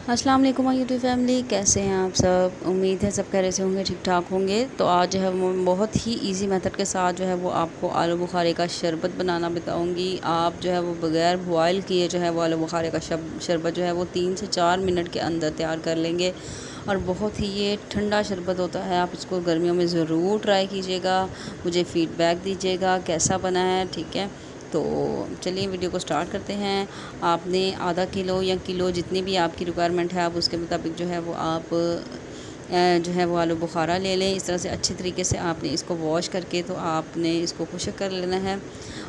अस्सलाम वालेकुम YouTube family, कैसे हैं आप सब। उम्मीद है सब खैरियत से होंगे, ठीक ठाक होंगे। तो आज जो है वो बहुत ही इजी मेथड के साथ जो है वो आपको आलू बुखारे का शरबत बनाना बताऊंगी। आप जो है वो बगैर बॉयल किए जो है वो आलू बुखारे का शरबत जो है वो 3 से 4 मिनट के अंदर तैयार कर लेंगे। और बहुत ही ये ठंडा शरबत होता है। आप इसको गर्मियों में ज़रूर ट्राई कीजिएगा, मुझे फ़ीडबैक दीजिएगा कैसा बना है, ठीक है। तो चलिए वीडियो को स्टार्ट करते हैं। आपने आधा किलो या किलो जितनी भी आपकी रिक्वायरमेंट है आप उसके मुताबिक जो है वो आप जो है वो आलू बुखारा ले लें। इस तरह से अच्छे तरीके से आपने इसको वॉश करके तो आपने इसको खुश्क कर लेना है।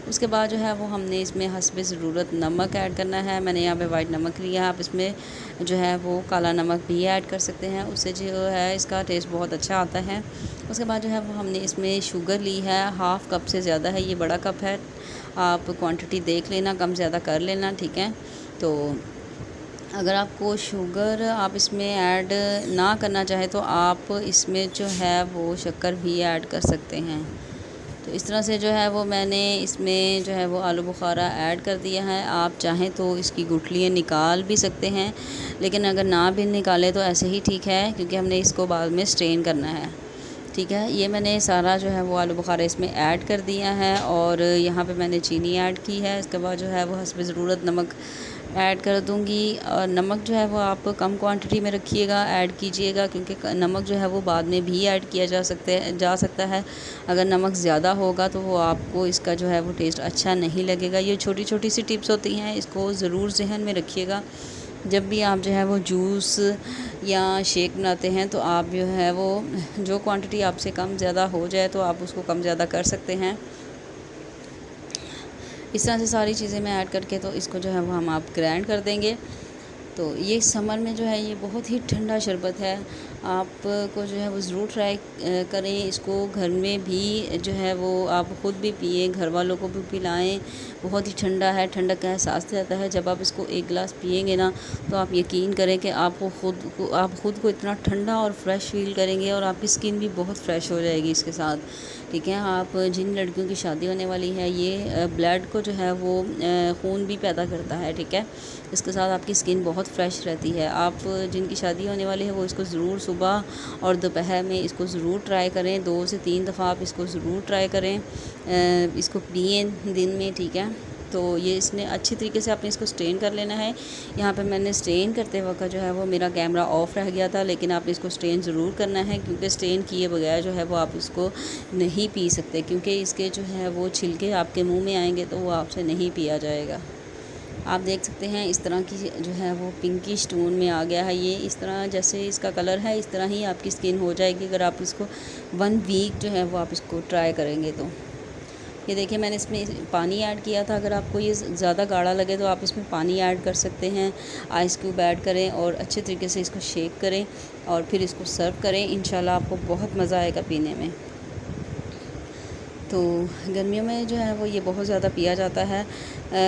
उसके बाद जो है वो हमने इसमें हस्बे ज़रूरत नमक ऐड करना है। मैंने यहाँ पे वाइट नमक लिया है, आप इसमें जो है वो काला नमक भी ऐड कर सकते हैं, उससे जो है इसका टेस्ट बहुत अच्छा आता है। उसके बाद जो है वो हमने इसमें शुगर ली है, हाफ़ कप से ज़्यादा है, ये बड़ा कप है। आप क्वांटिटी देख लेना, कम ज़्यादा कर लेना, ठीक है। तो अगर आपको शुगर आप इसमें ऐड ना करना चाहे तो आप इसमें जो है वो शक्कर भी ऐड कर सकते हैं। तो इस तरह से जो है वो मैंने इसमें जो है वो आलू बुखारा ऐड कर दिया है। आप चाहें तो इसकी गुठलियाँ निकाल भी सकते हैं, लेकिन अगर ना भी निकालें तो ऐसे ही ठीक है, क्योंकि हमने इसको बाद में स्ट्रेन करना है, ठीक है। ये मैंने सारा जो है वो आलू बुखारा इसमें ऐड कर दिया है और यहाँ पे मैंने चीनी ऐड की है। इसके बाद जो है वो हस्बे ज़रूरत नमक ऐड कर दूँगी। और नमक जो है वो आप कम क्वांटिटी में रखिएगा, ऐड कीजिएगा, क्योंकि नमक जो है वो बाद में भी ऐड किया जा सकता है। अगर नमक ज़्यादा होगा तो वो आपको इसका जो है वो टेस्ट अच्छा नहीं लगेगा। ये छोटी छोटी सी टिप्स होती हैं, इसको ज़रूर ज़हन में रखिएगा। जब भी आप जो है वो जूस या शेक बनाते हैं तो आप जो है वो जो क्वांटिटी आपसे कम ज़्यादा हो जाए तो आप उसको कम ज़्यादा कर सकते हैं। इस तरह से सारी चीज़ें मैं ऐड करके तो इसको जो है वो हम आप ग्राइंड कर देंगे। तो ये समर में जो है ये बहुत ही ठंडा शरबत है, आपको जो है वो ज़रूर ट्राई करें। इसको घर में भी जो है वो आप ख़ुद भी पिएं, घर वालों को भी पिलाएं। बहुत ही ठंडा है, ठंडक का एहसास आता है। जब आप इसको एक गिलास पिएंगे ना तो आप यकीन करें कि आपको आप ख़ुद को इतना ठंडा और फ्रेश फील करेंगे और आपकी स्किन भी बहुत फ्रेश हो जाएगी इसके साथ, ठीक है। आप जिन लड़कियों की शादी होने वाली है, ये ब्लड को जो है वो खून भी पैदा करता है, ठीक है। इसके साथ आपकी स्किन बहुत फ्रेश रहती है। आप जिनकी शादी होने वाली है वो इसको ज़रूर सुबह और दोपहर में इसको ज़रूर ट्राई करें। 2 से 3 दफ़ा आप इसको ज़रूर ट्राई करें, इसको पिएं दिन में, ठीक है। तो ये इसने अच्छी तरीके से आपने इसको स्ट्रेन कर लेना है। यहाँ पे मैंने स्ट्रेन करते वक्त जो है वो मेरा कैमरा ऑफ़ रह गया था, लेकिन आपने इसको स्ट्रेन ज़रूर करना है, क्योंकि स्ट्रेन किए बगैर जो है वो आप इसको नहीं पी सकते, क्योंकि इसके जो है वो छिलके आपके मुँह में आएंगे तो वो आपसे नहीं पिया जाएगा। आप देख सकते हैं इस तरह की जो है वो पिंकिश टोन में आ गया है। ये इस तरह जैसे इसका कलर है इस तरह ही आपकी स्किन हो जाएगी अगर आप इसको 1 वीक जो है वो आप इसको ट्राई करेंगे तो। ये देखिए मैंने इसमें पानी ऐड किया था, अगर आपको ये ज़्यादा गाढ़ा लगे तो आप इसमें पानी ऐड कर सकते हैं। आइस क्यूब ऐड करें और अच्छे तरीके से इसको शेक करें और फिर इसको सर्व करें। इंशाल्लाह आपको बहुत मज़ा आएगा पीने में। तो गर्मियों में जो है वो ये बहुत ज़्यादा पिया जाता है।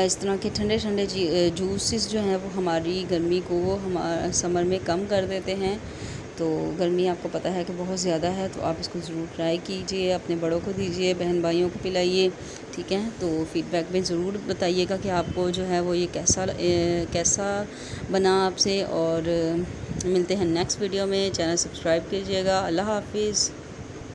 इस तरह के ठंडे ठंडे जूसेस जो हैं वो हमारी गर्मी को समर में कम कर देते हैं। तो गर्मी आपको पता है कि बहुत ज़्यादा है, तो आप इसको ज़रूर ट्राई कीजिए, अपने बड़ों को दीजिए, बहन भाइयों को पिलाइए, ठीक है। तो फ़ीडबैक में ज़रूर बताइएगा कि आपको जो है वो ये कैसा बना आपसे। और मिलते हैं नेक्स्ट वीडियो में। चैनल सब्सक्राइब कीजिएगा। अल्लाह हाफ़िज़।